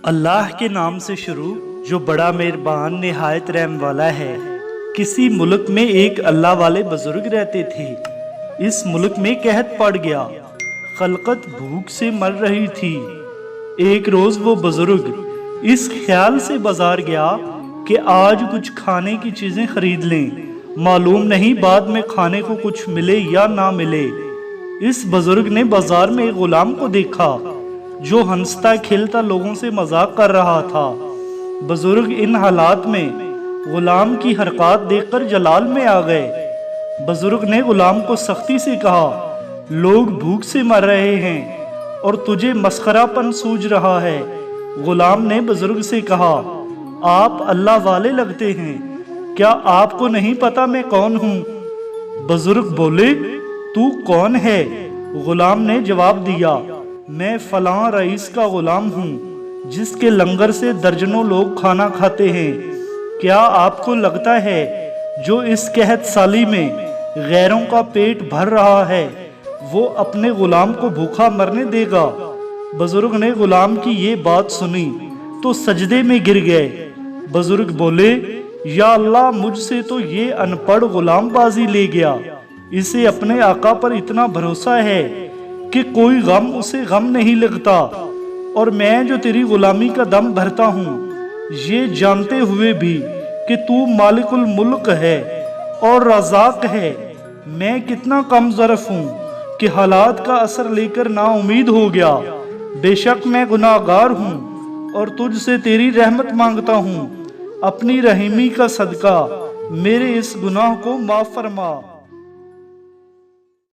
اللہ کے نام سے شروع جو بڑا مہربان نہایت رحم والا ہے۔ کسی ملک میں ایک اللہ والے بزرگ رہتے تھے۔ اس ملک میں قحط پڑ گیا، خلقت بھوک سے مر رہی تھی۔ ایک روز وہ بزرگ اس خیال سے بازار گیا کہ آج کچھ کھانے کی چیزیں خرید لیں، معلوم نہیں بعد میں کھانے کو کچھ ملے یا نہ ملے۔ اس بزرگ نے بازار میں ایک غلام کو دیکھا جو ہنستا کھیلتا لوگوں سے مذاق کر رہا تھا۔ بزرگ ان حالات میں غلام کی حرکات دیکھ کر جلال میں آ گئے۔ بزرگ نے غلام کو سختی سے کہا، لوگ بھوک سے مر رہے ہیں اور تجھے مسخرہ پن سوجھ رہا ہے۔ غلام نے بزرگ سے کہا، آپ اللہ والے لگتے ہیں، کیا آپ کو نہیں پتا میں کون ہوں؟ بزرگ بولے، تو کون ہے؟ غلام نے جواب دیا، میں فلاں رئیس کا غلام ہوں جس کے لنگر سے درجنوں لوگ کھانا کھاتے ہیں۔ کیا آپ کو لگتا ہے جو اس قحط سالی میں غیروں کا پیٹ بھر رہا ہے وہ اپنے غلام کو بھوکا مرنے دے گا؟ بزرگ نے غلام کی یہ بات سنی تو سجدے میں گر گئے۔ بزرگ بولے، یا اللہ، مجھ سے تو یہ ان پڑھ غلام بازی لے گیا۔ اسے اپنے آقا پر اتنا بھروسہ ہے کہ کوئی غم اسے غم نہیں لگتا، اور میں جو تیری غلامی کا دم بھرتا ہوں یہ جانتے ہوئے بھی کہ تو مالک الملک ہے اور رزاق ہے، میں کتنا کم ظرف ہوں کہ حالات کا اثر لے کر نا امید ہو گیا۔ بے شک میں گناہ گار ہوں اور تجھ سے تیری رحمت مانگتا ہوں، اپنی رحیمی کا صدقہ میرے اس گناہ کو معاف فرما۔